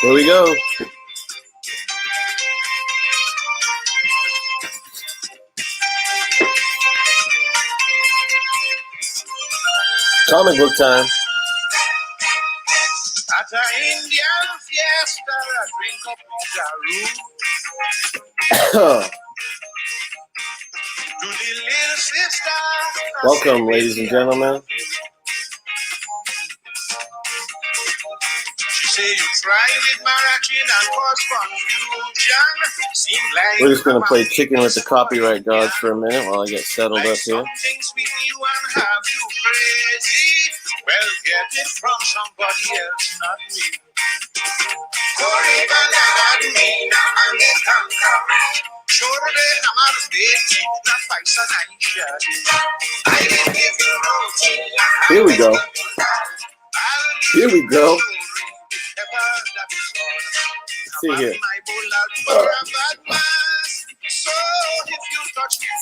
Here we go. Comic book time. At an Indian fiesta, I drink up on the room. To the little sister. Welcome, ladies and gentlemen. She say you try with Marachi and cause confusion. Seem like We're just gonna play chicken with the copyright gods for a minute while I get settled up here. something sweet you and have you crazy. Well, get it from somebody else, not me. Here we go. Here we go. See here.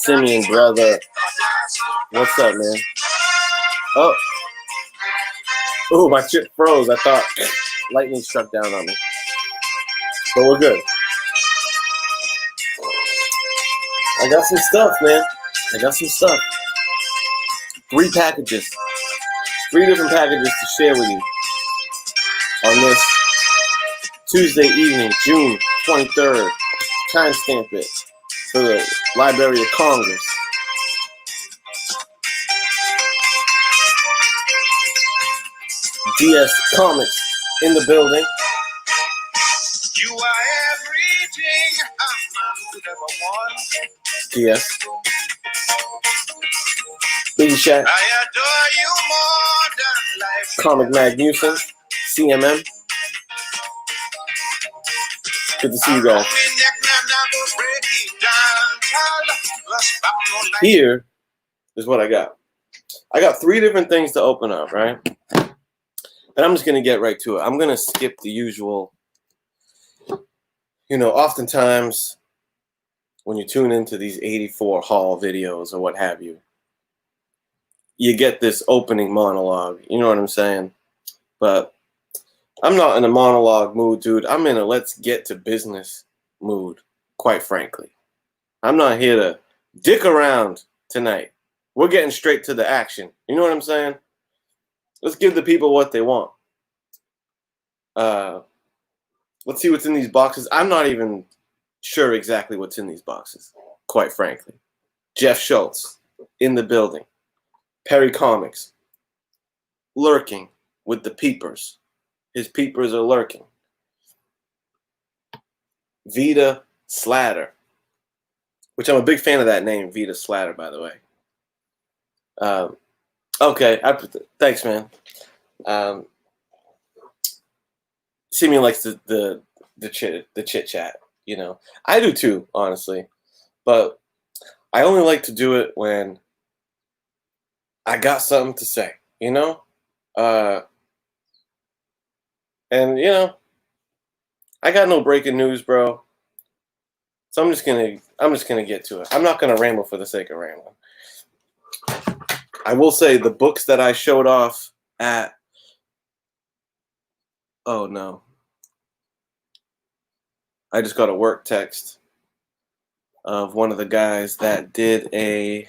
Simeon, brother. What's up, man? Oh. Ooh, my shit froze. I thought lightning struck down on me. But we're good. I got some stuff, man. I got some stuff. 3 packages. 3 different packages to share with you on this Tuesday evening, June 23rd. Timestamp it for the Library of Congress. DS Comics in the building. You are everything a man could ever want. DS. Big Shack. I adore you more than life. Comic Magnuson. CMM. Good to see you guys. Here is what I got. I got 3 different things to open up, right? And I'm just going to get right to it. I'm going to skip the usual. You know, oftentimes when you tune into these 84 haul videos or what have you, you get this opening monologue. You know what I'm saying? But I'm not in a monologue mood, dude. I'm in a let's get to business mood, quite frankly. I'm not here to dick around tonight. We're getting straight to the action. You know what I'm saying? Let's give the people what they want. Let's see what's in these boxes. I'm not even sure exactly what's in these boxes, quite frankly. Jeff Schultz in the building. Perry Comics lurking with the peepers. His peepers are lurking. Vita Slatter, which I'm a big fan of that name, Vita Slatter, by the way. Okay, thanks, man. Simeon likes the chit chat, you know. I do too, honestly, but I only like to do it when I got something to say, you know. And you know, I got no breaking news, bro. So I'm just gonna get to it. I'm not gonna ramble for the sake of rambling. I will say the books that I showed off at. Oh no. I just got a work text of one of the guys that did a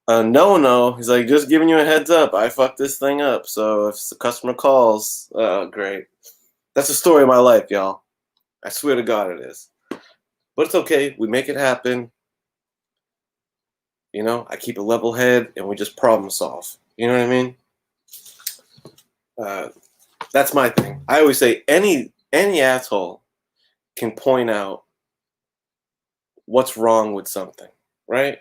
no. He's like, just giving you a heads up. I fucked this thing up. So if the customer calls, great. That's the story of my life, y'all. I swear to God it is. But it's okay. We make it happen. You know, I keep a level head and we just problem solve. You know what I mean? That's my thing. I always say any asshole can point out what's wrong with something, right?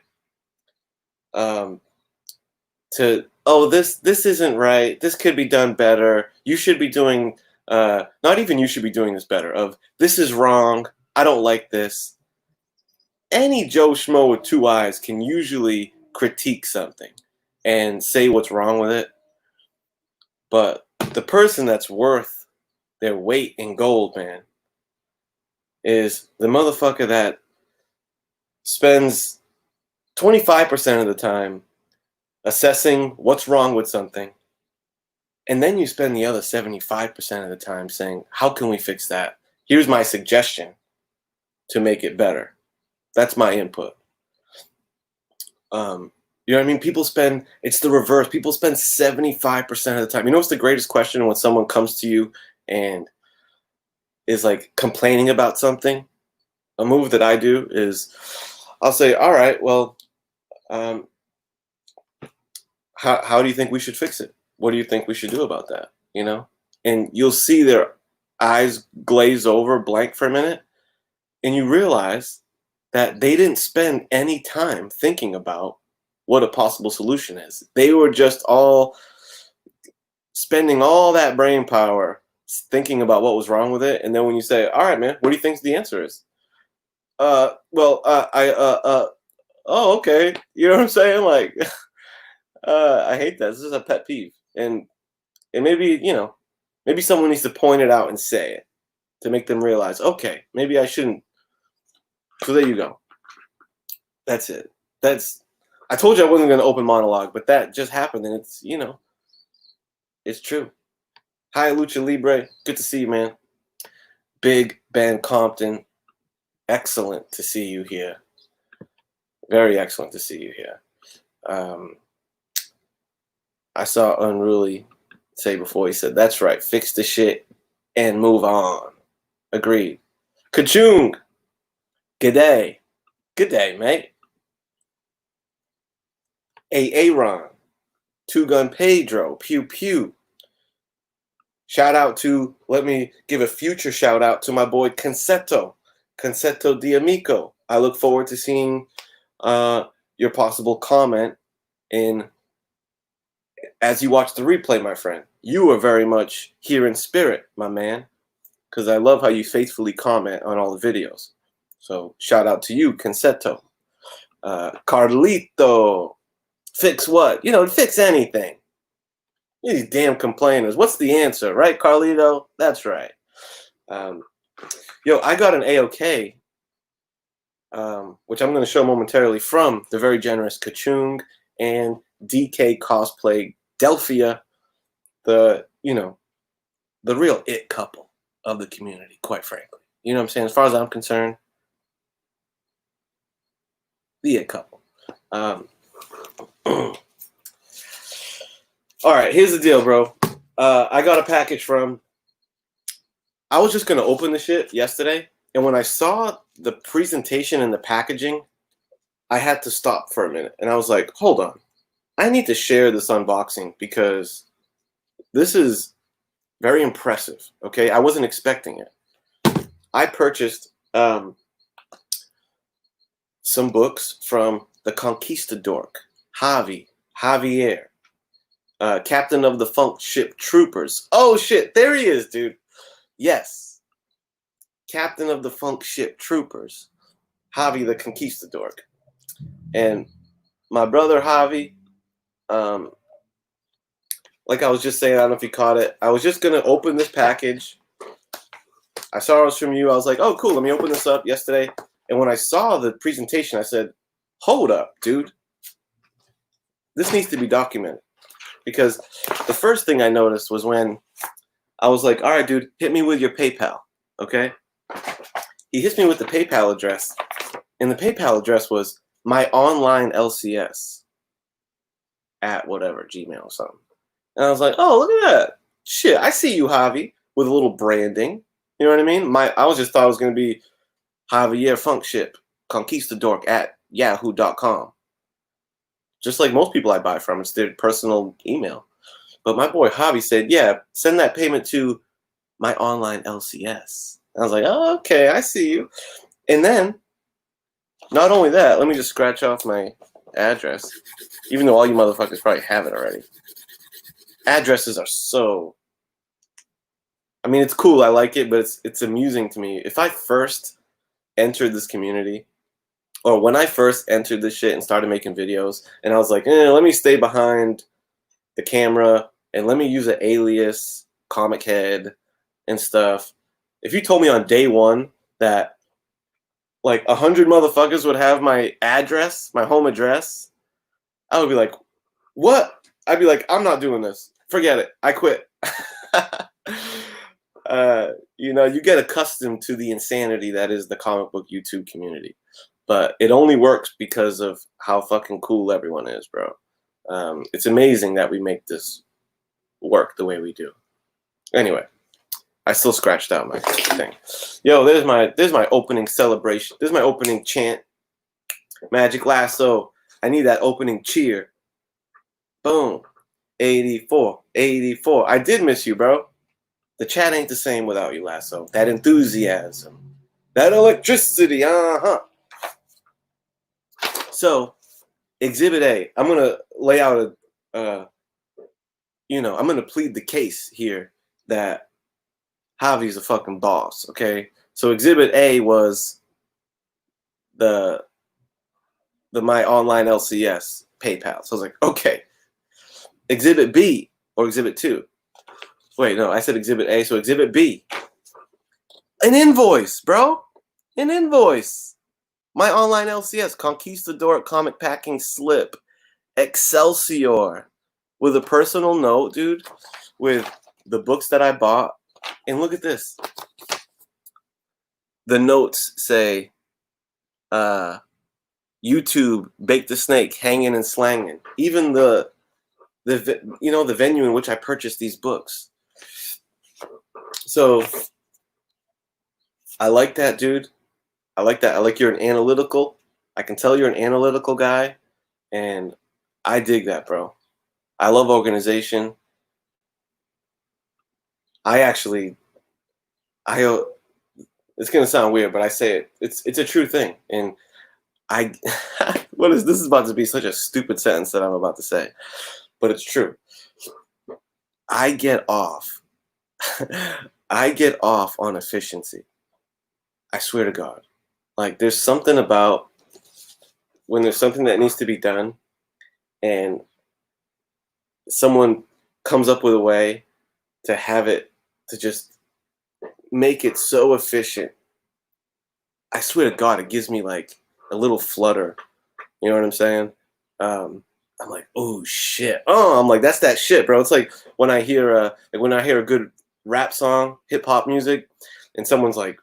This isn't right. This could be done better. You should be doing, not even you should be doing this better. Of this is wrong. I don't like this. Any Joe Schmo with 2 eyes can usually critique something and say what's wrong with it. But the person that's worth their weight in gold, man, is the motherfucker that spends 25% of the time assessing what's wrong with something And then you spend the other 75% of the time saying, how can we fix that? Here's my suggestion to make it better. That's my input. You know what I mean? It's the reverse. People spend 75% of the time. You know what's the greatest question when someone comes to you and is like complaining about something? A move that I do is I'll say, all right, well, how do you think we should fix it? What do you think we should do about that? You know? And you'll see their eyes glaze over, blank for a minute, and you realize that they didn't spend any time thinking about what a possible solution is. They were just all spending all that brain power thinking about what was wrong with it. And then when you say, all right, man, what do you think the answer is? Oh, okay. You know what I'm saying? Like, I hate that. This is a pet peeve. And maybe, maybe someone needs to point it out and say it to make them realize, okay, maybe I shouldn't. So there you go. That's it. I told you I wasn't going to open monologue, but that just happened, and it's, it's true. Hi, Lucha Libre. Good to see you, man. Big Ben Compton. Excellent to see you here. Very excellent to see you here. I saw Unruly say before, he said, that's right, fix the shit and move on. Agreed. Kachung. Good day. Good day, mate. Aaron. Two Gun Pedro. Pew pew. Shout out to, let me give a future shout out to my boy Conceto D'Amico. I look forward to seeing your possible comment as you watch the replay, my friend. You are very much here in spirit, my man, because I love how you faithfully comment on all the videos. So shout out to you, Conceto. Carlito. Fix what? Fix anything. These damn complainers. What's the answer, right, Carlito? That's right. I got an AOK, which I'm going to show momentarily, from the very generous Kachung and DK Cosplay Delphia, the real it couple of the community, quite frankly. You know what I'm saying? As far as I'm concerned, the it couple. All right, here's the deal, bro. I got a package from. I was just gonna open the shit yesterday, and when I saw the presentation and the packaging, I had to stop for a minute, and I was like, "Hold on, I need to share this unboxing because this is very impressive." Okay, I wasn't expecting it. I purchased some books from the Conquistador, Javier. Captain of the Funk Ship Troopers. Oh shit, there he is, dude. Yes. Captain of the Funk Ship Troopers. Javi the Conquistador. And my brother Javi, like I was just saying, I don't know if you caught it. I was just gonna open this package. I saw it was from you. I was like, oh cool, let me open this up yesterday. And when I saw the presentation, I said, hold up, dude. This needs to be documented. Because the first thing I noticed was when I was like, all right, dude, hit me with your PayPal, okay? He hits me with the PayPal address, and the PayPal address was my online LCS at whatever, Gmail or something. And I was like, oh, look at that. Shit, I see you, Javi, with a little branding. You know what I mean? I just thought it was going to be Javier Funkship Conquistador at yahoo.com. Just like most people I buy from, it's their personal email. But my boy Javi said, yeah, send that payment to my online LCS. And I was like, oh, okay, I see you. And then, not only that, let me just scratch off my address, even though all you motherfuckers probably have it already. Addresses are so... I mean, it's cool, I like it, but it's amusing to me. If I first entered this community, or when I first entered this shit and started making videos, and I was like, let me stay behind the camera and let me use an alias, Comic Head, and stuff. If you told me on day one that like 100 motherfuckers would have my address, my home address, I would be like, what? I'd be like, I'm not doing this. Forget it. I quit. You get accustomed to the insanity that is the comic book YouTube community, but it only works because of how fucking cool everyone is, bro. It's amazing that we make this work the way we do. Anyway, I still scratched out my thing. Yo, there's my opening celebration. There's my opening chant. Magic Lasso. I need that opening cheer. Boom. 84. 84. I did miss you, bro. The chat ain't the same without you, Lasso. That enthusiasm. That electricity. Uh-huh. So, Exhibit A. I'm going to lay out I'm going to plead the case here that Javi's a fucking boss, okay? So Exhibit A was the my online LCS PayPal. So I was like, okay. Exhibit B or Exhibit 2. Wait, no, I said Exhibit A, so Exhibit B. An invoice, bro. An invoice. My online LCS, Conquistador comic packing slip. Excelsior. With a personal note, dude. With the books that I bought. And look at this. The notes say, YouTube, Bake the Snake, hanging and slanging. Even the venue in which I purchased these books. So I like that, dude. I like that. I like you're an analytical. I can tell you're an analytical guy, and I dig that, bro. I love organization. It's gonna sound weird, but I say it. It's a true thing, and this is about to be such a stupid sentence that I'm about to say, but it's true. I get off. I get off on efficiency. I swear to God. Like, there's something about when there's something that needs to be done and someone comes up with a way to have it, to just make it so efficient. I swear to God, it gives me like a little flutter. You know what I'm saying? I'm like, oh shit. Oh, I'm like, that's that shit, bro. It's like when I hear a good rap song, hip hop music, and someone's like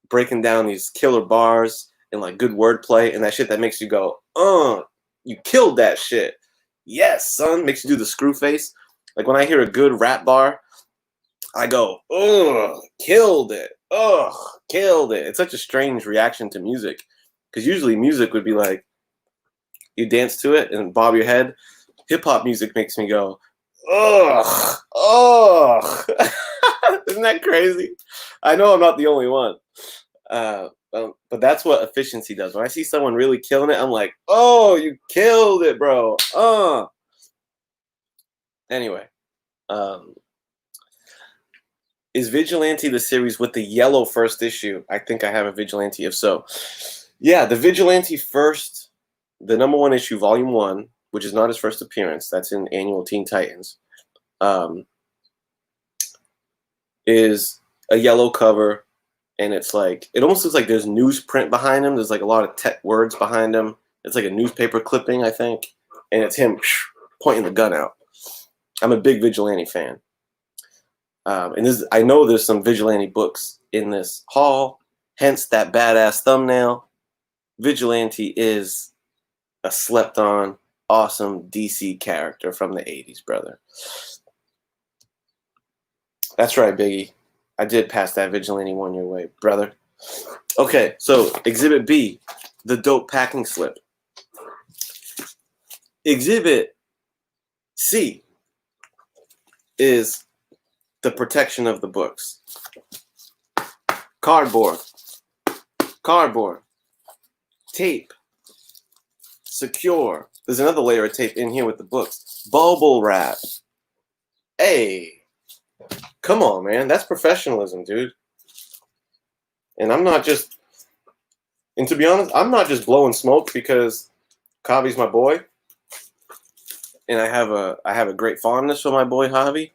breaking down these killer bars and like good wordplay and that shit that makes you go, you killed that shit. Yes, son. Makes you do the screw face. Like when I hear a good rap bar, I go, killed it. Killed it. It's such a strange reaction to music. Because usually music would be like, you dance to it and bob your head. Hip hop music makes me go, Isn't that crazy? I know I'm not the only one. But that's what efficiency does. When I see someone really killing it, I'm like, oh, you killed it, bro. Anyway. Is Vigilante the series with the yellow first issue? I think I have a Vigilante. If so, yeah, the Vigilante first, the #1 issue, Volume 1, which is not his first appearance. That's in Annual Teen Titans. Is a yellow cover, and it's like, it almost looks like there's newsprint behind him. There's like a lot of tech words behind him. It's like a newspaper clipping, I think, and it's him pointing the gun out. I'm a big Vigilante fan. And I know there's some Vigilante books in this haul, hence that badass thumbnail. Vigilante is a slept-on, awesome DC character from the 80s, brother. That's right, Biggie. I did pass that Vigilante one your way, brother. Okay, so Exhibit B, the dope packing slip. Exhibit C is the protection of the books. Cardboard, tape, secure. There's another layer of tape in here with the books. Bubble wrap. Hey, come on, man. That's professionalism, dude. And to be honest, I'm not just blowing smoke because Javi's my boy. And I have a great fondness for my boy Javi.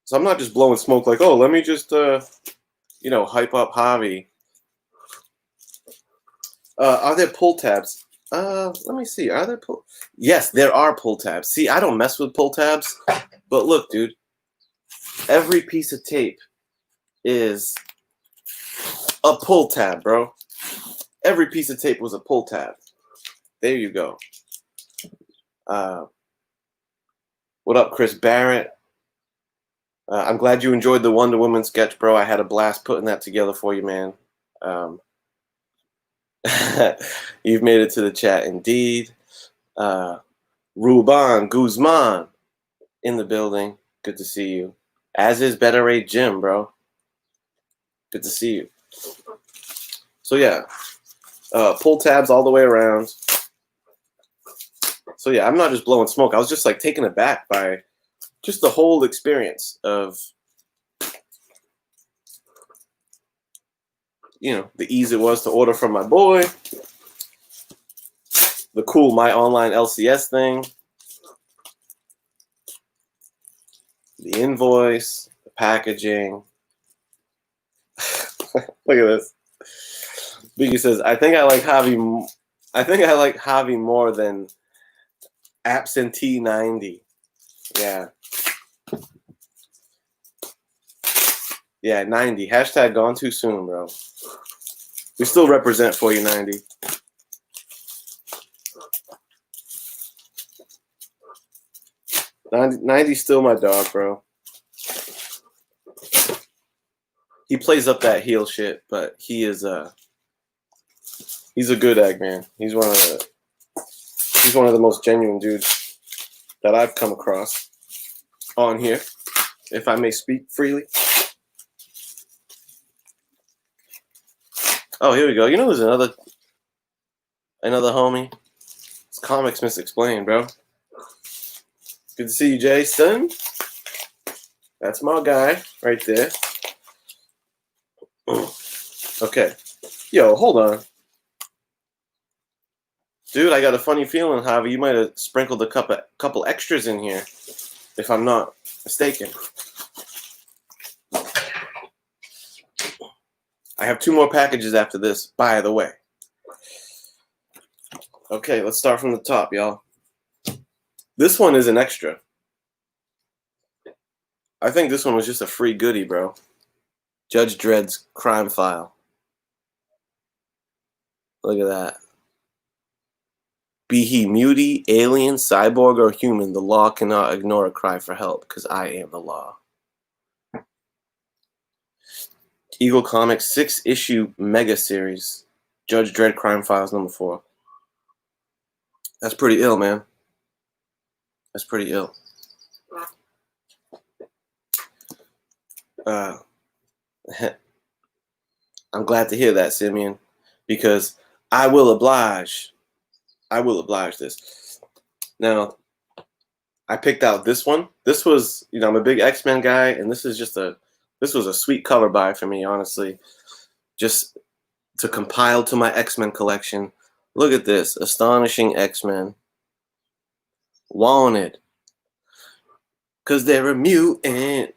So I'm not just blowing smoke like, oh, let me just, hype up Javi. Are there pull tabs? Let me see. Are there pull? Yes, there are pull tabs. See, I don't mess with pull tabs. But look, dude, every piece of tape is a pull tab, bro. Every piece of tape was a pull tab. There you go. What up, Chris Barrett? I'm glad you enjoyed the Wonder Woman sketch, bro. I had a blast putting that together for you, man. You've made it to the chat, indeed. Ruban Guzman in the building. Good to see you. As is Better Rate Jim, bro. Good to see you. So yeah, pull tabs all the way around. So yeah, I'm not just blowing smoke. I was just like taken aback by just the whole experience of, you know, the ease it was to order from my boy, the cool My Online LCS thing, the invoice, the packaging. Look at this. Biggie says, I think I like Javi more than Absentee 90. Yeah. Yeah, 90. Hashtag gone too soon, bro. We still represent for you, 90. Ninety's still my dog, bro. He plays up that heel shit, but he is he's a good egg, man. He's one of the most genuine dudes that I've come across on here, if I may speak freely. Oh, here we go. You know who's another homie? It's Comics Misexplained, bro. Good to see you, Jason. That's my guy right there. Okay. Yo, hold on. Dude, I got a funny feeling, Javi. You might have sprinkled a couple extras in here, if I'm not mistaken. I have 2 more packages after this, by the way. Okay, let's start from the top, y'all. This one is an extra. I think this one was just a free goodie, bro. Judge Dredd's crime file. Look at that. Be he mutie, alien, cyborg, or human, the law cannot ignore a cry for help, because I am the law. Eagle Comics 6-issue mega series. Judge Dredd Crime Files #4. That's pretty ill, man. That's pretty ill. I'm glad to hear that, Simeon, because I will oblige. I will oblige this. Now, I picked out this one. This was, you know, I'm a big X-Men guy, and this was a sweet cover buy for me, honestly. Just to compile to my X-Men collection. Look at this. Astonishing X-Men. Wanted. Because they're a mutant.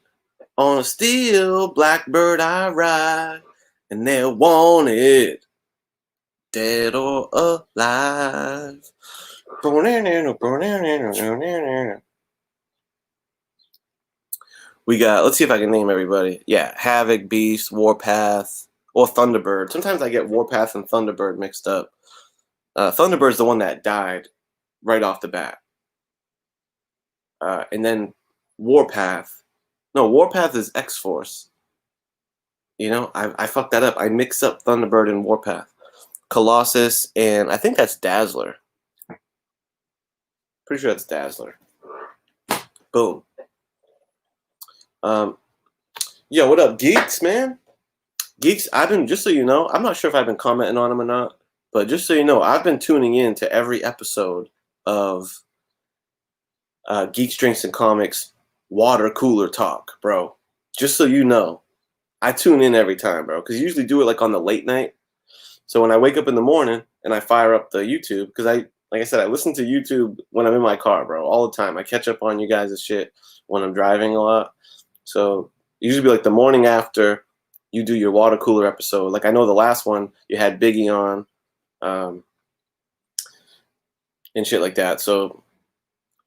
On a steel blackbird I ride. And they're wanted. Dead or alive. We got, let's see if I can name everybody. Yeah, Havoc, Beast, Warpath, or Thunderbird. Sometimes I get Warpath and Thunderbird mixed up. Thunderbird's the one that died right off the bat. And then Warpath. No, Warpath is X-Force. You know, I fucked that up. I mixed up Thunderbird and Warpath. Colossus, and I think that's Dazzler. Pretty sure that's Dazzler. Boom. Yo, what up, Geeks, man? Geeks, I've been, just so you know, I'm not sure if I've been commenting on them or not, but just so you know, I've been tuning in to every episode of Geeks, Drinks, and Comics Water Cooler Talk, bro. Just so you know, I tune in every time, bro, because you usually do it like on the late night. So when I wake up in the morning and I fire up the YouTube, because like I said, I listen to YouTube when I'm in my car, bro, all the time. I catch up on you guys' shit when I'm driving a lot. So usually be like the morning after you do your water cooler episode. Like I know the last one you had Biggie on, and shit like that. So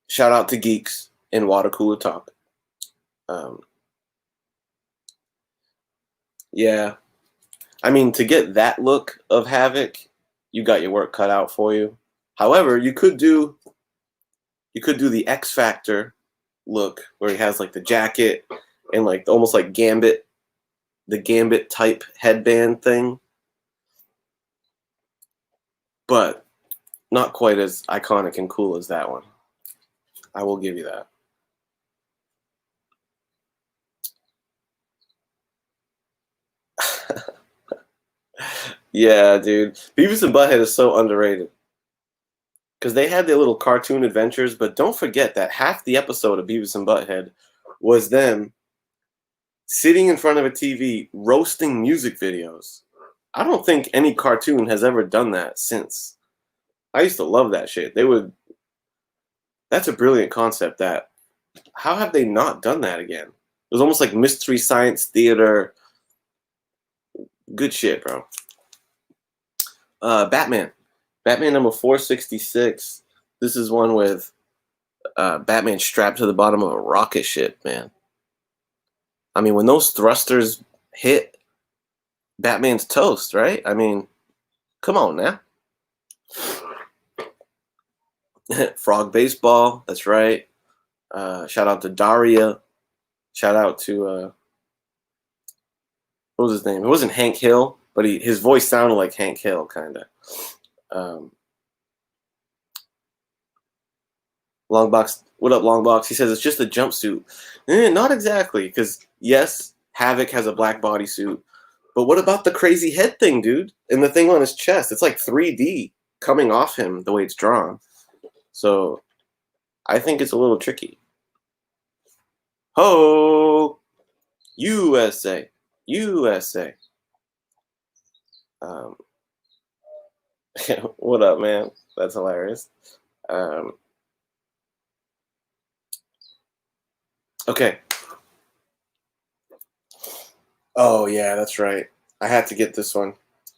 shout out to Geeks. in Water Cooler Talk. Yeah, I mean, to get that look of Havoc, you got your work cut out for you. However, you could do the X Factor look where he has like the jacket and like almost like Gambit, the Gambit type headband thing, but not quite as iconic and cool as that one. I will give you that. Yeah, dude. Beavis and Butthead is so underrated. Because they had their little cartoon adventures, but don't forget that half the episode of Beavis and Butthead was them sitting in front of a TV roasting music videos. I don't think any cartoon has ever done that since. I used to love that shit. That's a brilliant concept. How have they not done that again? It was almost like Mystery Science Theater. Good shit, bro. Batman number 466. This is one with Batman strapped to the bottom of a rocket ship, man. I mean, when those thrusters hit, Batman's toast, right? I mean, come on now. Frog baseball, that's right. Shout out to Daria. Shout out to what was his name? It wasn't Hank Hill, but his voice sounded like Hank Hill, kind of. Longbox, what up, Longbox? He says it's just a jumpsuit. Not exactly, because yes, Havoc has a black bodysuit, but what about the crazy head thing, dude? And the thing on his chest? It's like 3D coming off him the way it's drawn. So I think it's a little tricky. Ho! USA. USA. What up, man? That's hilarious. Okay. Oh, yeah, that's right. I had to get this one.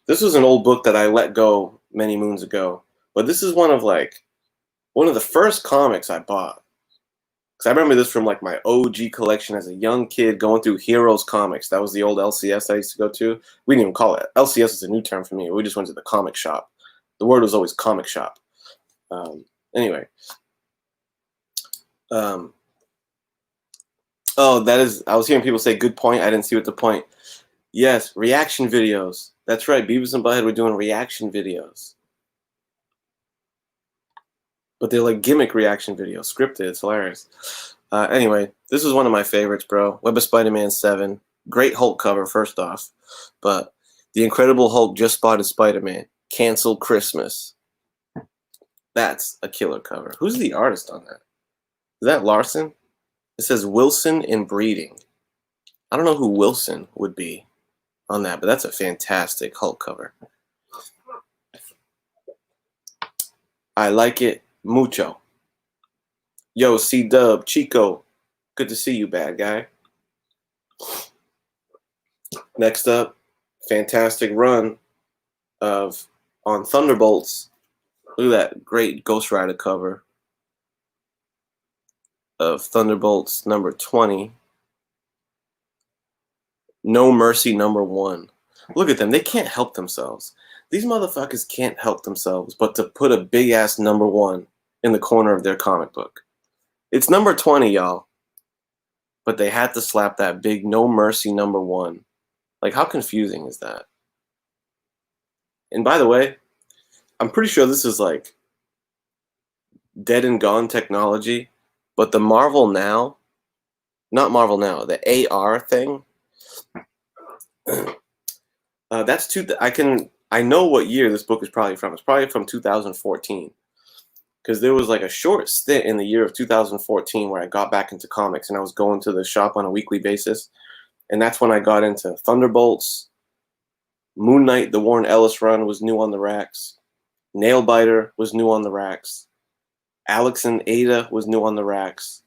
This was an old book that I let go many moons ago. But this is one of the first comics I bought. Because I remember this from like my OG collection as a young kid going through Heroes Comics. That was the old LCS I used to go to. We didn't even call it. LCS is a new term for me. We just went to the comic shop. The word was always comic shop. Anyway. Oh, I was hearing people say good point. I didn't see what the point. Yes, reaction videos. That's right. Beavis and Butthead were doing reaction videos. But they're like gimmick reaction videos, scripted. It's hilarious. Anyway, this is one of my favorites, bro. Web of Spider-Man 7. Great Hulk cover, first off. But The Incredible Hulk just spotted Spider-Man. Cancel Christmas. That's a killer cover. Who's the artist on that? Is that Larson? It says Wilson in Breeding. I don't know who Wilson would be on that, but that's a fantastic Hulk cover. I like it mucho. Yo, C-Dub, Chico. Good to see you, bad guy. Next up, fantastic run on Thunderbolts. Look at that great Ghost Rider cover of Thunderbolts number 20. No Mercy number 1. Look at them. They can't help themselves. These motherfuckers can't help themselves but to put a big-ass number 1 in the corner of their comic book. It's number 20, y'all. But they had to slap that big No Mercy number 1. Like, how confusing is that? And by the way, I'm pretty sure this is like dead and gone technology, but the Marvel Now, not Marvel Now, the AR thing, that's I know what year this book is probably from. It's probably from 2014. Because there was like a short stint in the year of 2014 where I got back into comics and I was going to the shop on a weekly basis. And that's when I got into Thunderbolts. Moon Knight, the Warren Ellis run, was new on the racks. Nailbiter was new on the racks. Alex and Ada was new on the racks.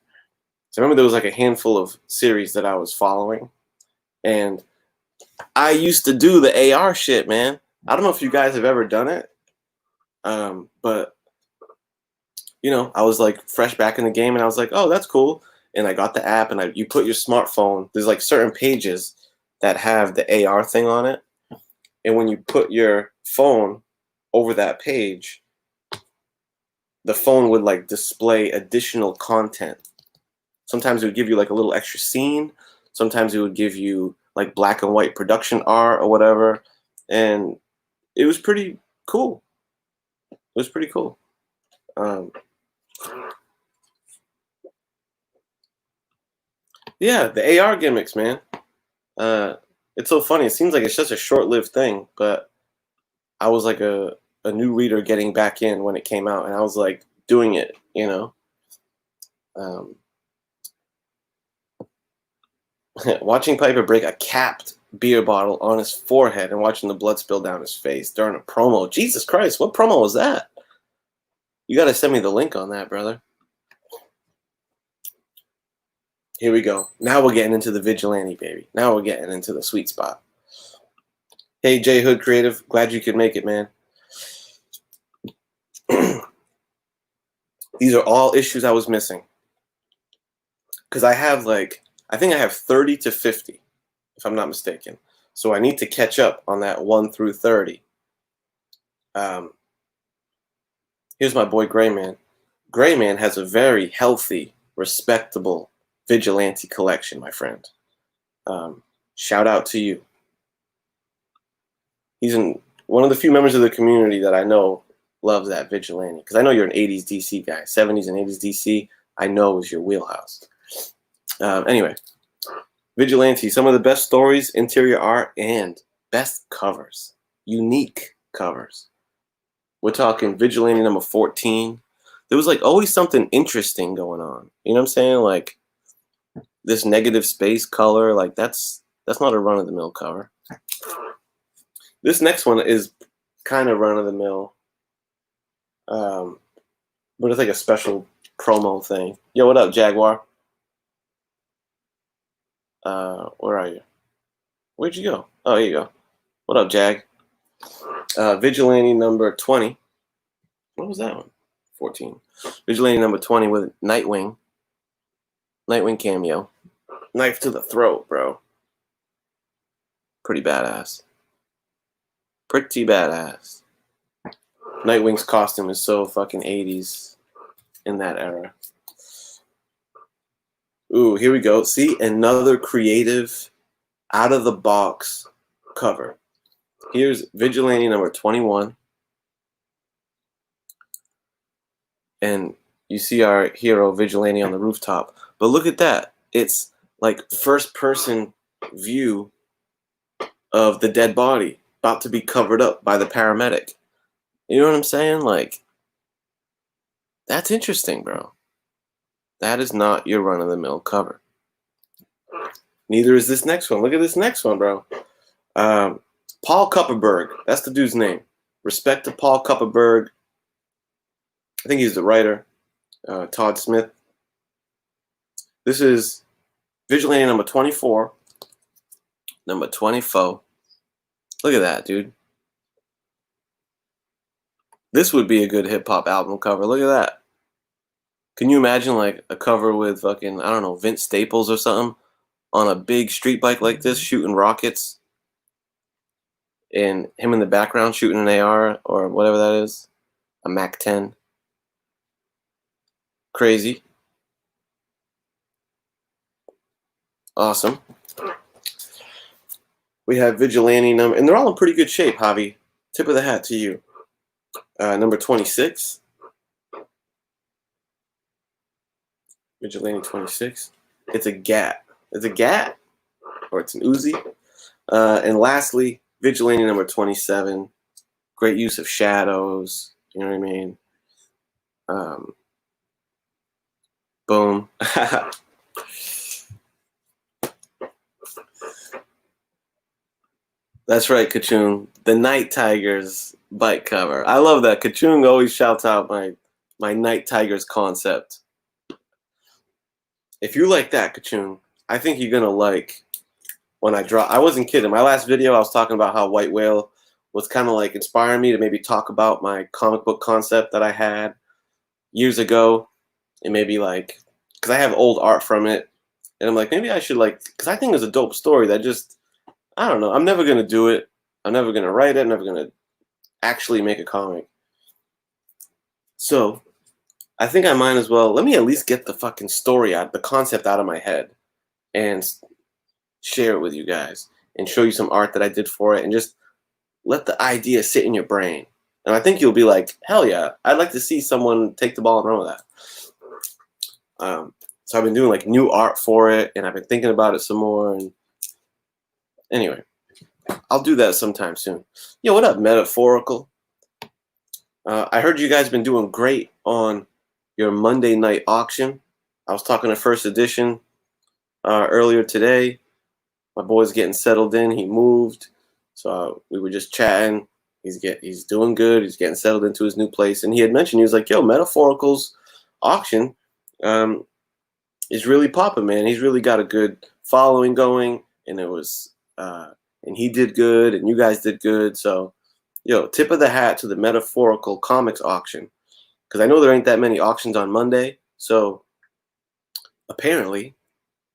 So I remember there was like a handful of series that I was following. And I used to do the AR shit, man. I don't know if you guys have ever done it. But you know, I was like fresh back in the game, and I was like, oh, that's cool. And I got the app, and you put your smartphone. There's like certain pages that have the AR thing on it, and when you put your phone over that page, the phone would like display additional content. Sometimes it would give you like a little extra scene. Sometimes it would give you like black and white production art or whatever, and it was pretty cool. It was pretty cool. Yeah, the AR gimmicks, man. It's so funny. It seems like it's just a short-lived thing, but I was like a new reader getting back in when it came out, and I was like doing it, you know. Watching Piper break a capped beer bottle on his forehead and watching the blood spill down his face during a promo. Jesus Christ, what promo was that? You got to send me the link on that, brother. Here we go. Now we're getting into the vigilante, baby. Now we're getting into the sweet spot. Hey, J Hood Creative. Glad you could make it, man. These are all issues I was missing. Because I have like, I think I have 30 to 50, if I'm not mistaken. So I need to catch up on that 1 through 30. Here's my boy Grayman. Grayman has a very healthy, respectable vigilante collection, my friend. Shout out to you. He's one of the few members of the community that I know loves that vigilante. Because I know you're an 80s DC guy. 70s and 80s DC, I know is your wheelhouse. Anyway, vigilante, some of the best stories, interior art, and best covers. Unique covers. We're talking vigilante number 14. There was like always something interesting going on. You know what I'm saying? Like this negative space color, like that's not a run-of-the-mill cover. This next one is kind of run-of-the-mill, but it's like a special promo thing. Yo, what up, Jaguar? Where are you? Where'd you go? Oh, here you go. What up, Jag? Vigilante number 20. What was that one? 14. Vigilante number 20 with Nightwing. Nightwing cameo. Knife to the throat, bro. Pretty badass. Pretty badass. Nightwing's costume is so fucking 80s in that era. Ooh, here we go. See, another creative, out-of-the-box cover. Here's Vigilante number 21. And you see our hero, Vigilante, on the rooftop. But look at that. It's like first-person view of the dead body about to be covered up by the paramedic. You know what I'm saying? Like, that's interesting, bro. That is not your run-of-the-mill cover. Neither is this next one. Look at this next one, bro. Paul Kupperberg. That's the dude's name. Respect to Paul Kupperberg. I think he's the writer. Todd Smith. This is Vigilante number 24. Number 24. Look at that, dude. This would be a good hip-hop album cover. Look at that. Can you imagine like a cover with fucking, I don't know, Vince Staples or something on a big street bike like this shooting rockets and him in the background shooting an AR or whatever that is, a Mac 10. Crazy. Awesome. We have Vigilante number, and they're all in pretty good shape, Javi. Tip of the hat to you. Number 26. Vigilante 26. It's a GAT. It's a GAT, or it's an Uzi. And lastly, Vigilante number 27. Great use of shadows. You know what I mean? Boom. That's right, Kachung. The Night Tigers bike cover. I love that. Kachung always shouts out my Night Tigers concept. If you like that, Kachung, I think you're gonna like when I drop. I wasn't kidding. My last video, I was talking about how White Whale was kind of like inspiring me to maybe talk about my comic book concept that I had. years ago, and maybe like, because I have old art from it, and I'm like, maybe I should like, because I think it's a dope story that just, I don't know. I'm never gonna do it. I'm never gonna write it. I'm never gonna actually make a comic. So I think I might as well. Let me at least get the fucking story out, the concept out of my head, and share it with you guys, and show you some art that I did for it, and just let the idea sit in your brain. And I think you'll be like, hell yeah, I'd like to see someone take the ball and run with that. So I've been doing like new art for it, and I've been thinking about it some more. And anyway, I'll do that sometime soon. Yo, what up, Metaphorical? I heard you guys been doing great on your Monday night auction. I was talking to First Edition earlier today. My boy's getting settled in. He moved, so we were just chatting. He's doing good. He's getting settled into his new place, and he had mentioned, he was like, "Yo, Metaphorical's auction is really popping, man. He's really got a good following going, and it was and he did good, and you guys did good. So, yo, tip of the hat to the Metaphorical Comics auction, because I know there ain't that many auctions on Monday. So apparently,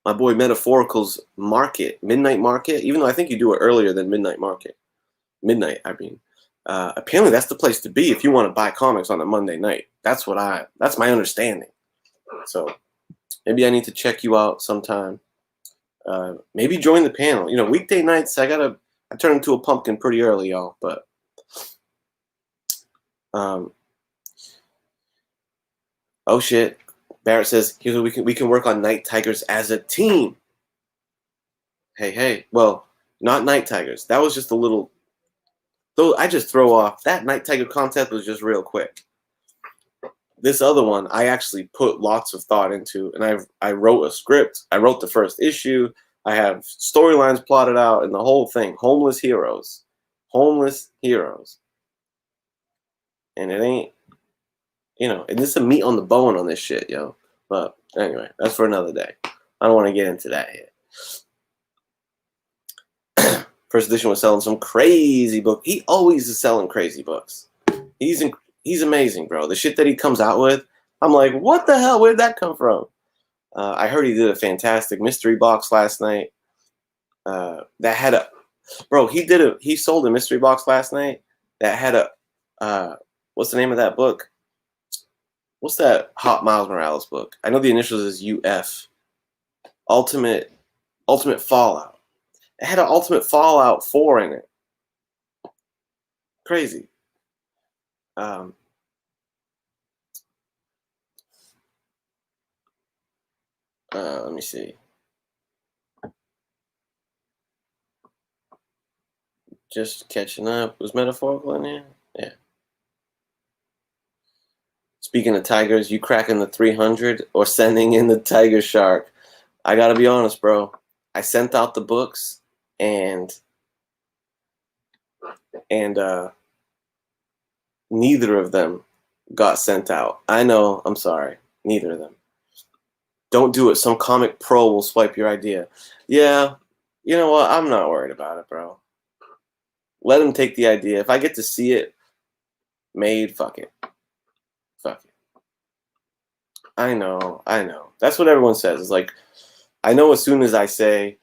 my boy Metaphorical's midnight market, even though I think you do it earlier than midnight, I mean. Apparently that's the place to be if you want to buy comics on a Monday night. That's my understanding. So maybe I need to check you out sometime. Maybe join the panel. You know, weekday nights I turn into a pumpkin pretty early, y'all. But oh shit. Barrett says, here's what we can work on Night Tigers as a team. Hey. Well, not Night Tigers. That was just a little. Though I just throw off that Night Tiger concept was just real quick. This other one I actually put lots of thought into, and I wrote a script. I wrote the first issue. I have storylines plotted out, and the whole thing. Homeless heroes, and it ain't, and this is a meat on the bone on this shit, yo. But anyway, that's for another day. I don't want to get into that here. First Edition was selling some crazy book. He always is selling crazy books. He's amazing, bro. The shit that he comes out with, I'm like, what the hell? Where'd that come from? I heard he did a fantastic mystery box last night. That had a, bro. He sold a mystery box last night that had a, what's the name of that book? What's that Hot Miles Morales book? I know the initials is UF. Ultimate Fallout. It had an Ultimate Fallout 4 in it. Crazy. Let me see. Just catching up. Was Metaphorical in here? Yeah. Speaking of tigers, you cracking the 300 or sending in the tiger shark? I gotta be honest, bro. I sent out the books, and neither of them got sent out. I know. I'm sorry. Neither of them. Don't do it. Some comic pro will swipe your idea. Yeah. You know what? I'm not worried about it, bro. Let him take the idea. If I get to see it made, fuck it. I know. That's what everyone says. It's like, I know as soon as I say,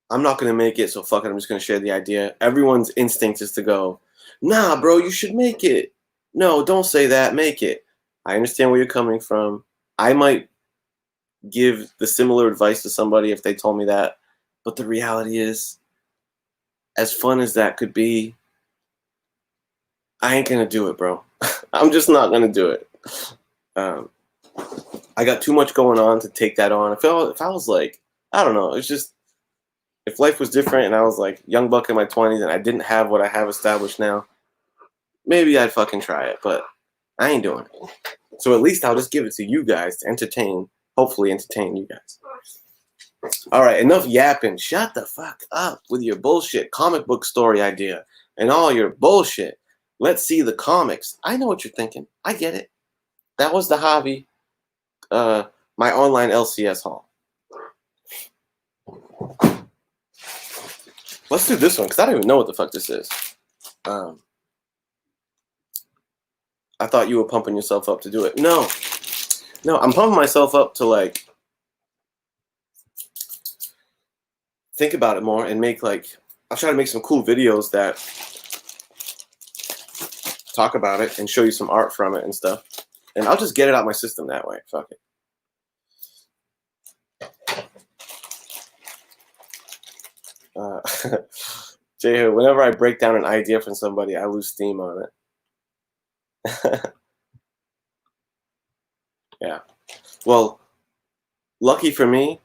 I'm not going to make it, so fuck it, I'm just going to share the idea. Everyone's instinct is to go, nah, bro, you should make it. No, don't say that. Make it. I understand where you're coming from. I might give the similar advice to somebody if they told me that. But the reality is, as fun as that could be, I ain't going to do it, bro. I'm just not going to do it. I got too much going on to take that on. If I was like, I don't know, it's just, if life was different and I was like young buck in my 20s and I didn't have what I have established now, maybe I'd fucking try it, but I ain't doing it. So at least I'll just give it to you guys to hopefully entertain you guys. All right, enough yapping. Shut the fuck up with your bullshit comic book story idea and all your bullshit. Let's see the comics. I know what you're thinking. I get it. That was the hobby. My online LCS haul. Let's do this one because I don't even know what the fuck this is. I I thought you were pumping yourself up to do it. No, I'm pumping myself up to like think about it more and make like, I'll try to make some cool videos that talk about it and show you some art from it and stuff. And I'll just get it out of my system that way. Fuck it. Jay, whenever I break down an idea from somebody, I lose steam on it. Yeah. Well, lucky for me,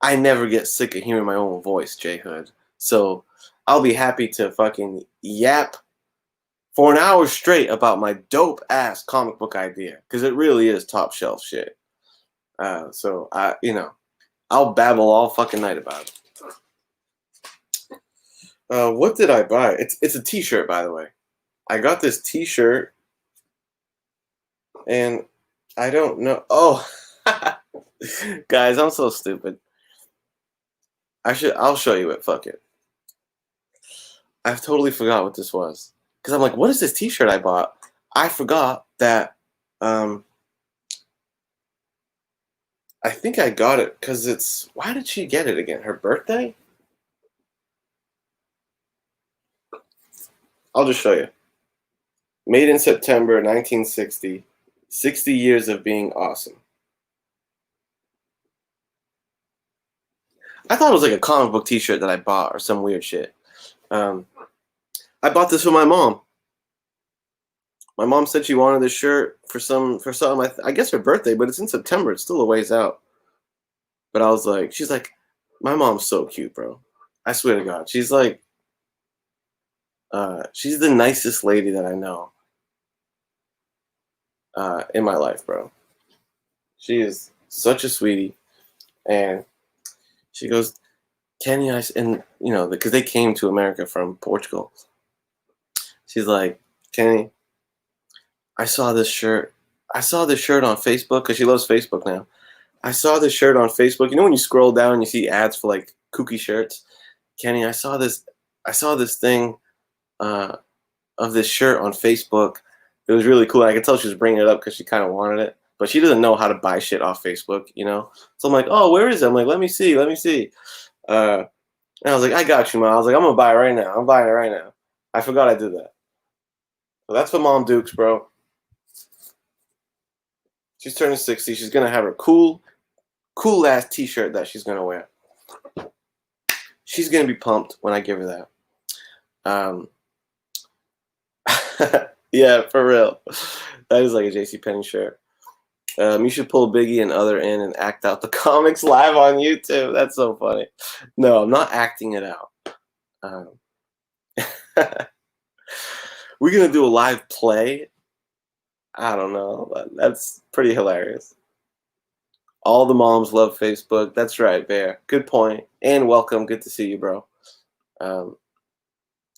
I never get sick of hearing my own voice, J Hood. So I'll be happy to fucking yap for an hour straight about my dope ass comic book idea, because it really is top shelf shit. So I'll babble all fucking night about it. What did I buy? It's a t-shirt, by the way. I got this t-shirt and I don't know. Oh, guys, I'm so stupid. I'll show you it. Fuck it. I've totally forgot what this was. Because I'm like, what is this t-shirt I bought? I forgot that I think I got it because it's, why did she get it again? Her birthday? I'll just show you. Made in September 1960. 60 years of being awesome. I thought it was like a comic book t-shirt that I bought or some weird shit. I bought this for my mom. My mom said she wanted this shirt for something. I guess her birthday, but it's in September. It's still a ways out. But I was like, she's like, my mom's so cute, bro. I swear to God, she's like, she's the nicest lady that I know in my life, bro. She is such a sweetie, and she goes, Kenny, and because they came to America from Portugal. She's like, Kenny, I saw this shirt on Facebook, because she loves Facebook now. I saw this shirt on Facebook. You know when you scroll down and you see ads for like kooky shirts? Kenny, I saw this thing of this shirt on Facebook. It was really cool. I could tell she was bringing it up because she kind of wanted it, but she doesn't know how to buy shit off Facebook, So I'm like, oh, where is it? I'm like, let me see. And I was like, I got you, Mom. I was like, I'm gonna buy it right now. I'm buying it right now. I forgot I did that. So that's for Mom Dukes, bro. She's turning 60. She's gonna have her cool ass t-shirt that she's gonna wear. She's gonna be pumped when I give her that. Yeah, for real. That is like a JCPenney shirt. You should pull Biggie and Other in and act out the comics live on YouTube. That's so funny. No, I'm not acting it out. We're gonna do a live play. I don't know. That's pretty hilarious. All the moms love Facebook. That's right, Bear. Good point. And welcome. Good to see you, bro.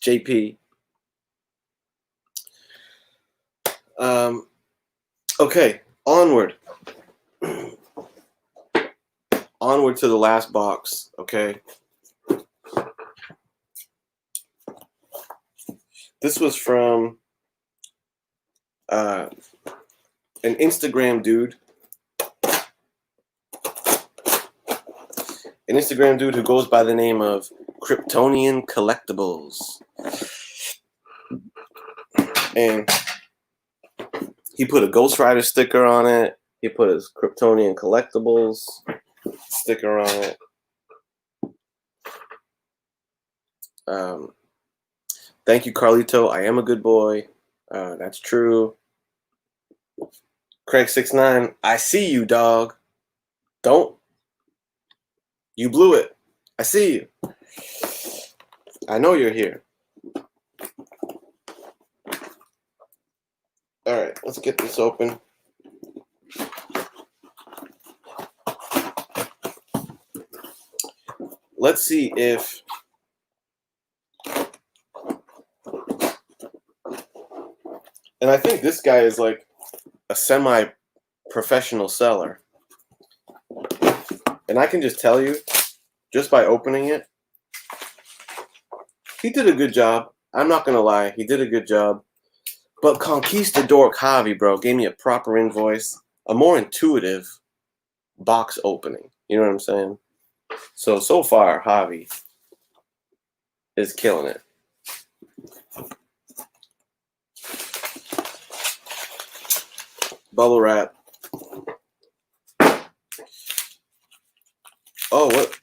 JP. Okay, onward. Onward to the last box, okay? This was from an Instagram dude. An Instagram dude who goes by the name of Kryptonian Collectibles. And he put a Ghost Rider sticker on it. He put his Kryptonian Collectibles sticker on it. Thank you, Carlito. I am a good boy. That's true. Craig69, I see you, dog. Don't. You blew it. I see you. I know you're here. All right, let's get this open. Let's see if and I think this guy is like a semi-professional seller. And I can just tell you, just by opening it, he did a good job. I'm not going to lie. He did a good job. But Conquistador Javi, bro, gave me a proper invoice, a more intuitive box opening. You know what I'm saying? So far, Javi is killing it. Bubble wrap. Oh, what?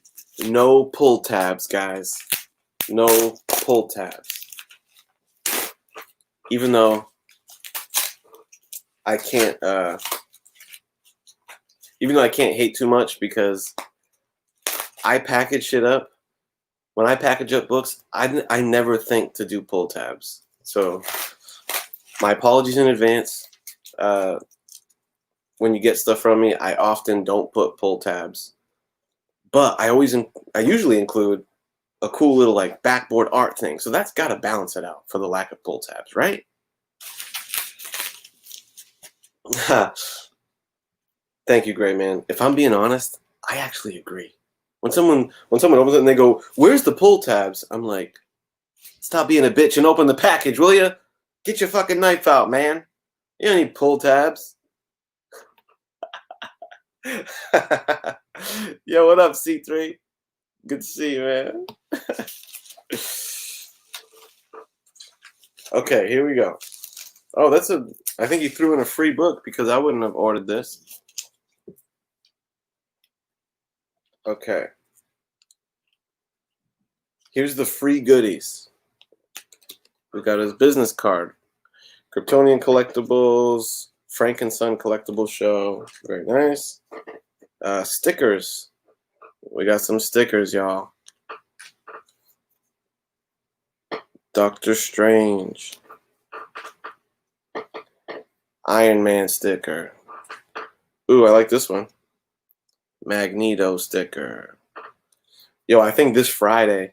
No pull tabs, guys. No pull tabs. Even though I can't hate too much because I package shit up. When I package up books, I never think to do pull tabs. So my apologies in advance. When you get stuff from me, I often don't put pull tabs. But I usually include a cool little like backboard art thing. So that's got to balance it out for the lack of pull tabs, right? Thank you, Gray Man. If I'm being honest, I actually agree. When someone opens it and they go, "Where's the pull tabs?" I'm like, "Stop being a bitch and open the package, will you? Get your fucking knife out, man. You don't need pull tabs." Yo, what up, C3? Good to see you, man. Okay, here we go. Oh, I think he threw in a free book because I wouldn't have ordered this. Okay. Here's the free goodies. We got his business card. Kryptonian Collectibles, Frank and Son Collectible Show. Very nice. Stickers. We got some stickers, y'all. Doctor Strange. Iron Man sticker. Ooh, I like this one. Magneto sticker. Yo, I think this Friday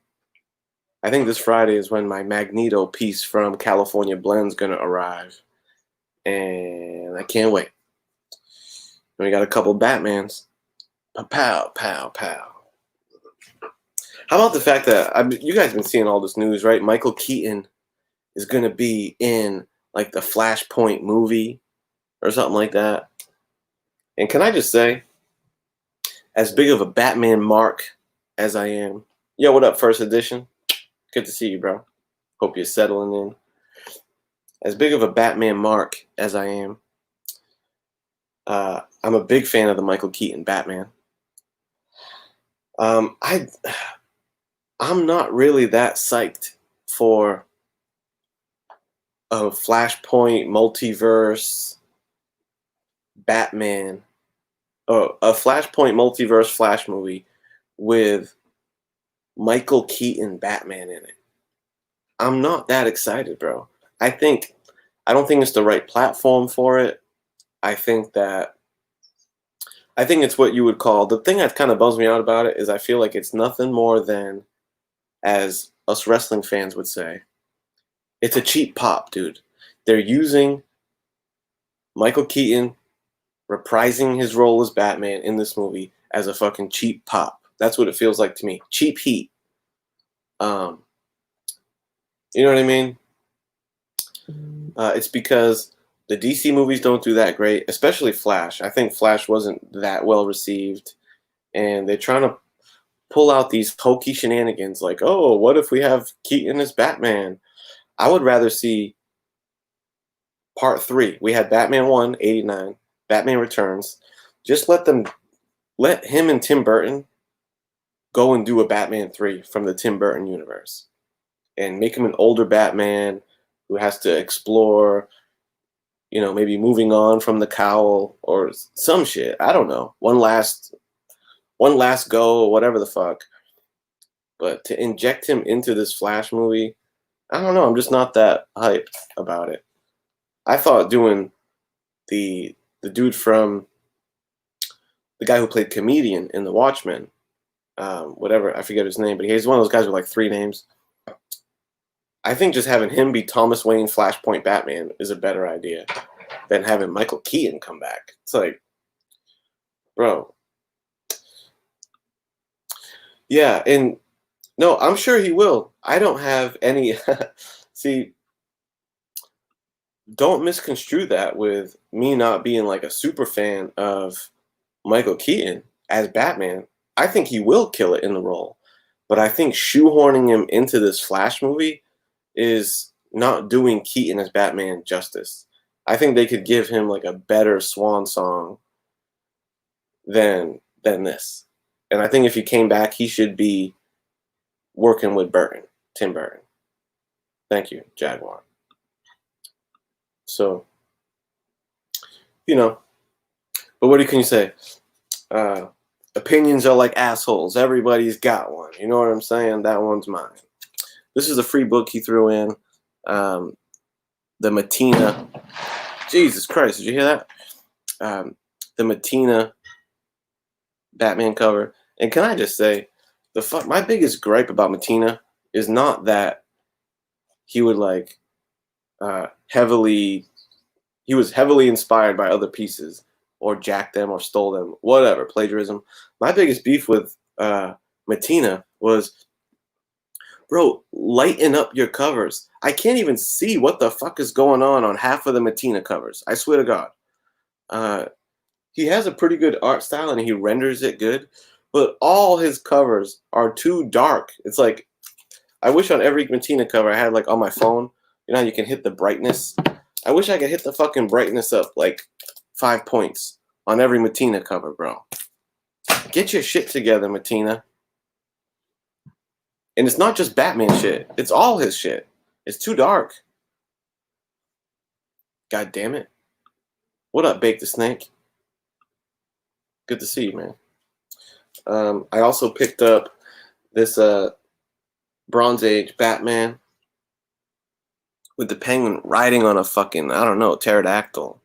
is when my Magneto piece from California Blend's gonna arrive. And I can't wait. And we got a couple Batmans. Pow, pow, pow. How about the fact that you guys have been seeing all this news, right? Michael Keaton is gonna be in like the Flashpoint movie or something like that. And can I just say, as big of a Batman mark as I am, yo, what up, First Edition? Good to see you, bro. Hope you're settling in. As big of a Batman mark as I am, I'm a big fan of the Michael Keaton Batman. I'm not really that psyched for a Flashpoint multiverse Batman, or a Flashpoint multiverse Flash movie with Michael Keaton Batman in it. I'm not that excited, bro. I don't think it's the right platform for it. I think it's what you would call, the thing that kind of bums me out about it is I feel like it's nothing more than, as us wrestling fans would say, it's a cheap pop, dude. They're using Michael Keaton reprising his role as Batman in this movie as a fucking cheap pop. That's what it feels like to me. Cheap heat. You know what I mean? It's because the DC movies don't do that great, especially Flash. I think Flash wasn't that well received, and they're trying to pull out these hokey shenanigans like, oh, what if we have Keaton as Batman? I would rather see part 3. We had Batman 1, 89, Batman Returns. Just let him and Tim Burton go and do a Batman 3 from the Tim Burton universe. And make him an older Batman who has to explore, maybe moving on from the cowl or some shit. I don't know. One last go or whatever the fuck. But to inject him into this Flash movie, I don't know. I'm just not that hyped about it. I thought doing the dude from the guy who played Comedian in The Watchmen, whatever, I forget his name, but he's one of those guys with like 3 names. I think just having him be Thomas Wayne Flashpoint Batman is a better idea than having Michael Keaton come back. It's like, bro. Yeah, and no, I'm sure he will. I don't have any. See, don't misconstrue that with me not being like a super fan of Michael Keaton as Batman. I think he will kill it in the role, but I think shoehorning him into this Flash movie is not doing Keaton as Batman justice. I think they could give him like a better swan song than this. And I think if he came back, he should be working with Burton, Tim Burton. Thank you, Jaguar. So, but what can you say? Opinions are like assholes. Everybody's got one. You know what I'm saying? That one's mine. This is a free book he threw in. The Matina. Jesus Christ, did you hear that? The Matina Batman cover. And can I just say, my biggest gripe about Matina is not that he would he was heavily inspired by other pieces or jacked them or stole them, whatever, plagiarism. My biggest beef with Matina was, bro, lighten up your covers. I can't even see what the fuck is going on half of the Matina covers. I swear to God. He has a pretty good art style and he renders it good, but all his covers are too dark. It's like, I wish on every Matina cover I had like on my phone, you can hit the brightness. I wish I could hit the fucking brightness up like 5 points on every Matina cover, bro. Get your shit together, Matina. And it's not just Batman shit. It's all his shit. It's too dark. God damn it. What up, Bake the Snake? Good to see you, man. I also picked up this Bronze Age Batman with the Penguin riding on a fucking, I don't know, pterodactyl.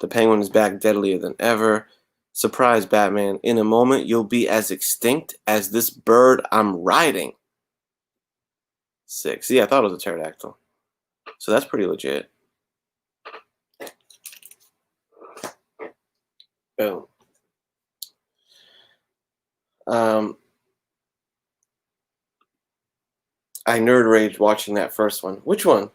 The Penguin is back deadlier than ever. Surprise, Batman. In a moment, you'll be as extinct as this bird I'm riding. Sick. See, I thought it was a pterodactyl. So that's pretty legit. Boom. I nerd raged watching that first one. Which one?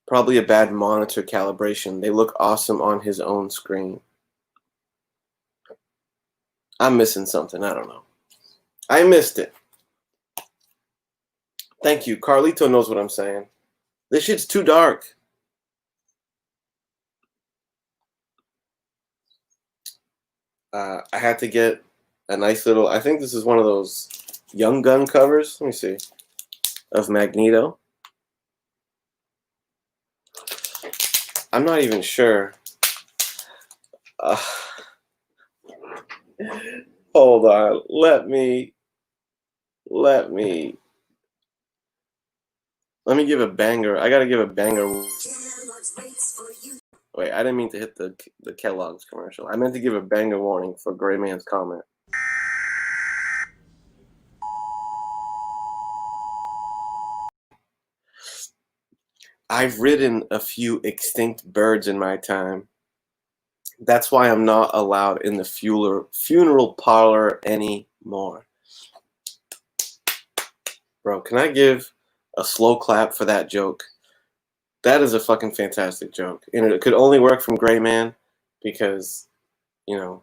Probably a bad monitor calibration. They look awesome on his own screen. I'm missing something. I don't know. I missed it. Thank you. Carlito knows what I'm saying. This shit's too dark. I had to get a nice little, I think this is one of those Young Gun covers. Let me see. Of Magneto. I'm not even sure. Hold on. Let me give a banger. I gotta give a banger. Wait, I didn't mean to hit the Kellogg's commercial. I meant to give a banger warning for Gray Man's comment. I've ridden a few extinct birds in my time. That's why I'm not allowed in the funeral parlor anymore. Bro, can I give a slow clap for that joke? That is a fucking fantastic joke. And it could only work from Gray Man because, you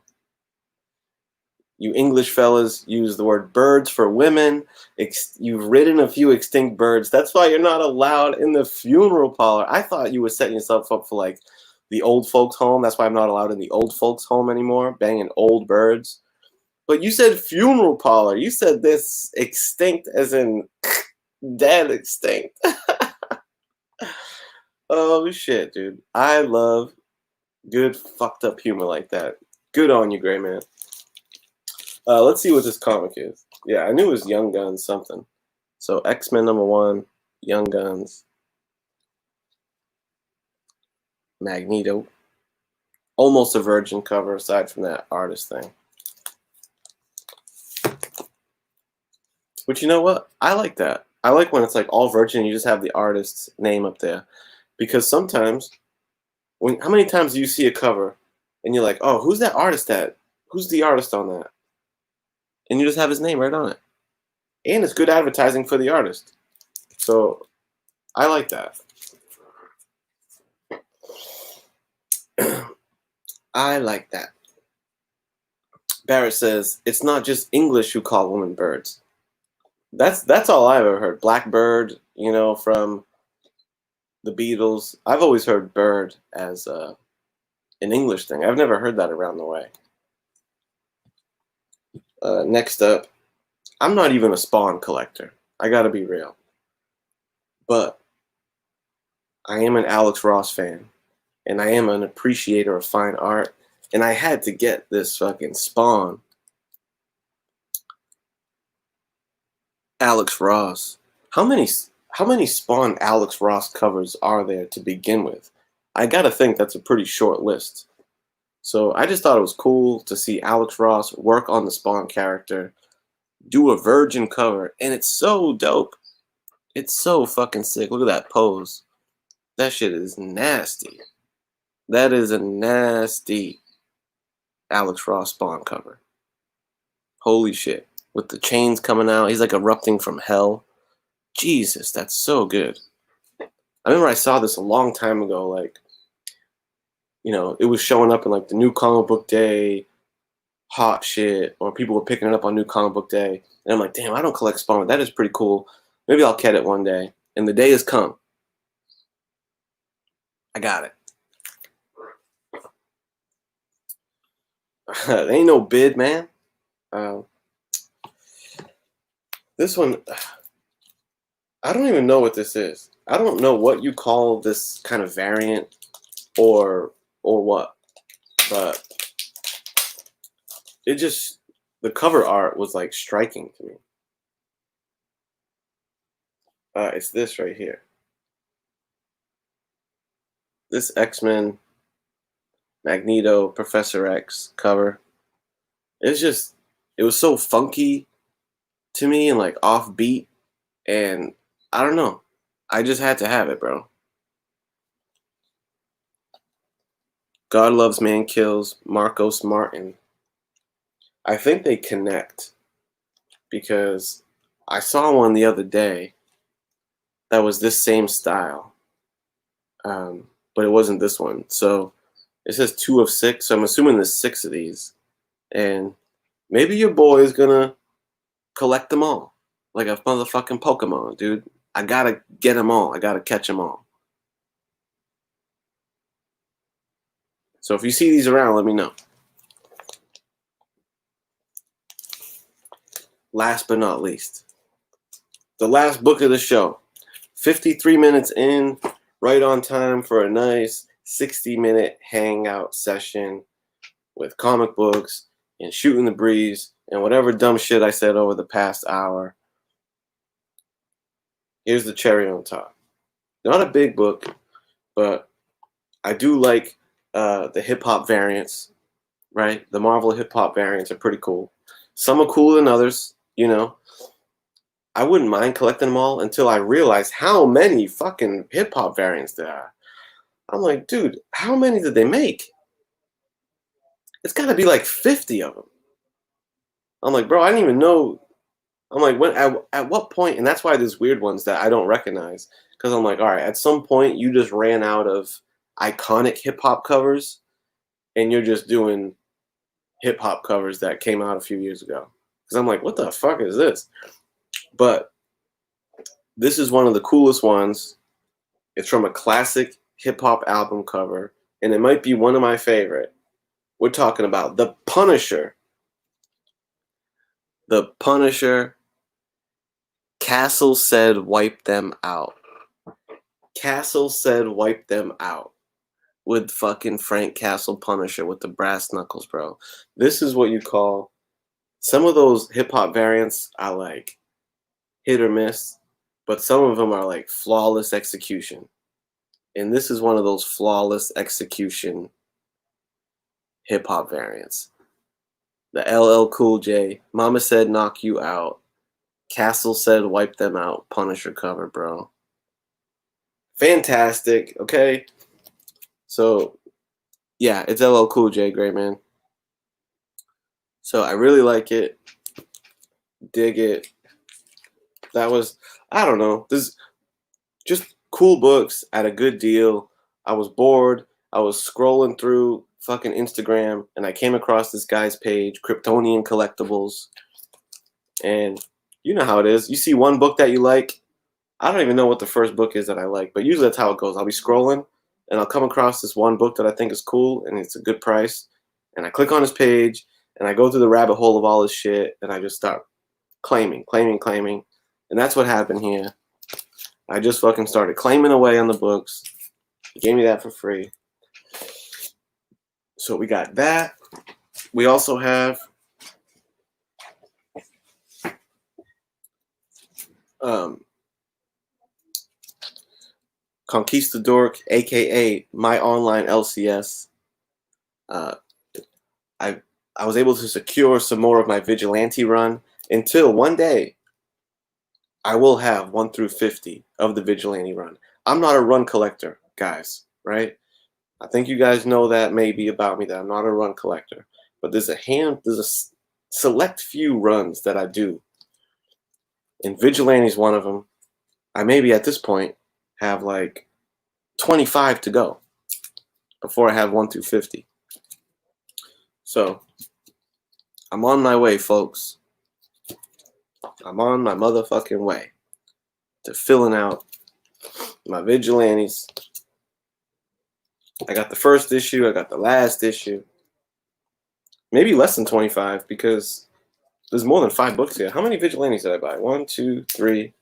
English fellas use the word birds for women. You've ridden a few extinct birds. That's why you're not allowed in the funeral parlor. I thought you were setting yourself up for like the old folks home. That's why I'm not allowed in the old folks home anymore, banging old birds. But you said funeral parlor. You said this extinct as in dead extinct. Oh shit, dude. I love good fucked up humor like that. Good on you, Gray Man. Let's see what this comic is. Yeah, I knew it was Young Guns something. So X-Men #1, Young Guns, Magneto. Almost a virgin cover aside from that artist thing. But you know what? I like that. I like when it's like all virgin and you just have the artist's name up there. Because sometimes, how many times do you see a cover and you're like, oh, who's that artist at? Who's the artist on that? and you just have his name right on it. And it's good advertising for the artist. So I like that. I like that. Barrett says, it's not just English who call women birds. That's all I've ever heard. Blackbird, from the Beatles. I've always heard bird as an English thing. I've never heard that around the way. Next up, I'm not even a Spawn collector. I gotta be real. But I am an Alex Ross fan. And I am an appreciator of fine art. And I had to get this fucking Spawn Alex Ross. How many Spawn Alex Ross covers are there to begin with? I gotta think that's a pretty short list. So I just thought it was cool to see Alex Ross work on the Spawn character, do a virgin cover, and it's so dope. It's so fucking sick. Look at that pose. That shit is nasty. That is a nasty Alex Ross Spawn cover. Holy shit. With the chains coming out, he's like erupting from hell. Jesus, that's so good. I remember I saw this a long time ago, like, it was showing up in like the New Comic Book Day hot shit, or people were picking it up on New Comic Book Day. And I'm like, damn, I don't collect Spawn. That is pretty cool. Maybe I'll get it one day. And the day has come. I got it. There ain't no bid, man. This one, I don't even know what this is. I don't know what you call this kind of variant or what, but the cover art was like striking to me. It's this right here. This X-Men Magneto Professor X cover. It was so funky to me and like offbeat, and I don't know. I just had to have it, bro. God Loves Man Kills, Marcos Martin. I think they connect because I saw one the other day that was this same style, but it wasn't this one. So it says 2 of 6, so I'm assuming there's 6 of these. And maybe your boy is gonna collect them all like a motherfucking Pokemon, dude. I gotta get them all. I gotta catch them all. So if you see these around, let me know. Last but not least, the last book of the show. 53 minutes in, right on time for a nice 60-minute hangout session with comic books and shooting the breeze and whatever dumb shit I said over the past hour. Here's the cherry on top. Not a big book, but I do like the hip-hop variants, right? The Marvel hip-hop variants are pretty cool. Some are cooler than others, I wouldn't mind collecting them all until I realized how many fucking hip-hop variants there are. I'm like, dude, how many did they make? It's got to be like 50 of them. I'm like, bro, I didn't even know. I'm like, at what point? And that's why there's weird ones that I don't recognize. Because I'm like, all right, at some point you just ran out of iconic hip-hop covers and you're just doing hip-hop covers that came out a few years ago. Because I'm like, what the fuck is this? But this is one of the coolest ones. It's from a classic hip-hop album cover, and it might be one of my favorite. We're talking about The Punisher. The Punisher. Castle said wipe them out. Castle said wipe them out. With fucking Frank Castle Punisher with the brass knuckles, bro. This is what you call... Some of those hip-hop variants are like hit or miss, but some of them are like flawless execution. And this is one of those flawless execution hip-hop variants. The LL Cool J, Mama Said Knock You Out, Castle Said Wipe Them Out, Punisher cover, bro. Fantastic, okay? So, yeah, it's LL Cool J, great man. So I really like it. dig it. That was, I don't know, this just cool books at a good deal. I was bored. I was scrolling through fucking Instagram and I came across this guy's page, Kryptonian Collectibles. And you know how it is. You see one book that you like. I don't even know what the first book is that I like, but usually that's how it goes. I'll be scrolling and I'll come across this one book that I think is cool and it's a good price. And I click on his page and I go through the rabbit hole of all this shit and I just start claiming. And that's what happened here. I just fucking started claiming away on the books. He gave me that for free. So we got that. We also have Conquistador, aka my online LCS. I was able to secure some more of my vigilante run until one day I will have 1 through 50 of the vigilante run. I'm not a run collector, guys, right? I think you guys know that maybe about me, that I'm not a run collector. But there's a select few runs that I do. And Vigilante's one of them. I maybe at this point have like 25 to go before I have 1 through 50. So I'm on my way, folks. I'm on my motherfucking way to filling out my Vigilantes. I got the first issue. I got the last issue. Maybe less than 25 because there's more than 5 books here. How many Vigilantes did I buy? 1, 2, 3,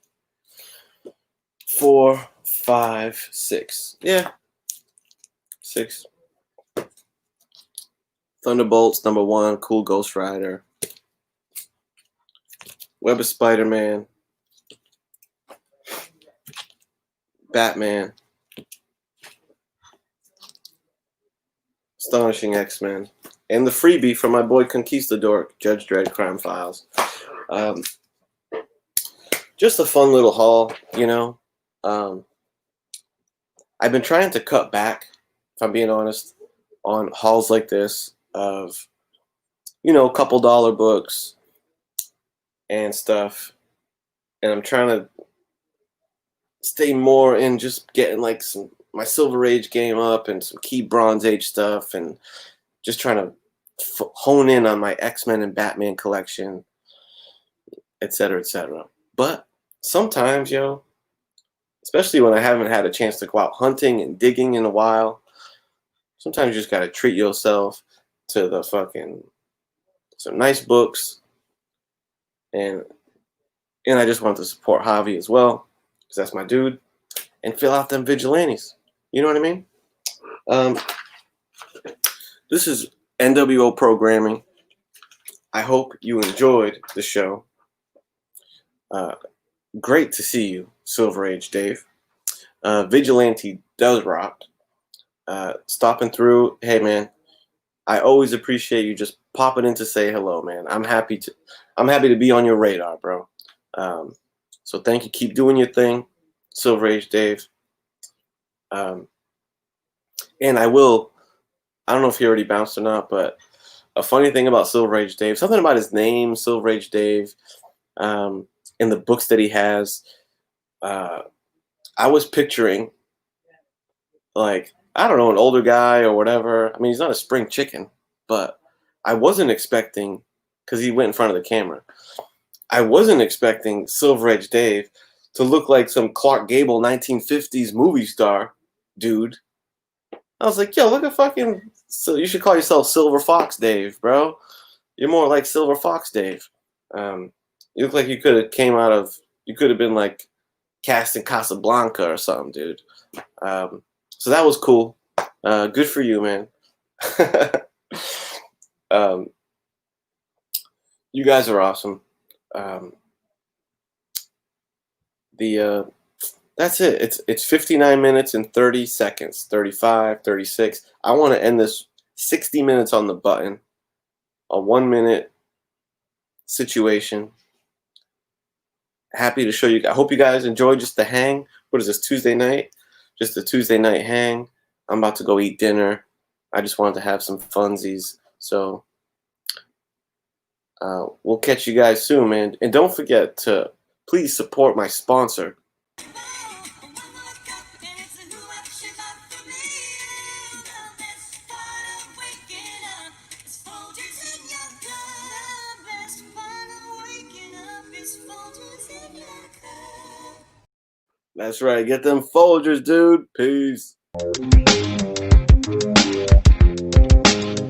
4, 5, 6. Yeah. 6. Thunderbolts, number 1. Cool Ghost Rider. Web of Spider-Man. Batman. Astonishing X-Men. And the freebie from my boy Conquistador, Judge Dredd Crime Files. Just a fun little haul, you know. I've been trying to cut back, if I'm being honest, on hauls like this of, you know, couple dollar books and stuff. And I'm trying to stay more in just getting like my Silver Age game up and some key Bronze Age stuff and just trying to hone in on my X-Men and Batman collection, etc., etc. But sometimes, yo, especially when I haven't had a chance to go out hunting and digging in a while, sometimes you just gotta treat yourself to the fucking some nice books, and I just want to support Javi as well because that's my dude, and fill out them Vigilantes. You know what I mean? This is NWO Programming. I hope you enjoyed the show. Great to see you, Silver Age Dave. Vigilante does rock. Stopping through. Hey, man, I always appreciate you just popping in to say hello, man. I'm happy to be on your radar, bro. So thank you. Keep doing your thing, Silver Age Dave. And I don't know if he already bounced or not, but a funny thing about Silver Age Dave, something about his name, Silver Age Dave, in the books that he has, I was picturing, like, I don't know, an older guy or whatever. I mean, he's not a spring chicken, but I wasn't expecting, because he went in front of the camera, I wasn't expecting Silver Age Dave to look like some Clark Gable 1950s movie star dude. I was like, yo, look at fucking, so you should call yourself Silver Fox Dave, bro. You're more like Silver Fox Dave. You look like you could have been like cast in Casablanca or something, dude. So that was cool. Good for you, man. You guys are awesome. That's it. It's 59 minutes and 30 seconds, 35, 36. I want to end this 60 minutes on the button, a 1 minute situation. Happy to show you. I hope you guys enjoyed just the hang. What is this, Tuesday night? Just a Tuesday night hang. I'm about to go eat dinner. I just wanted to have some funsies. So we'll catch you guys soon, man. And don't forget to please support my sponsor. That's right. Get them Folgers, dude. Peace.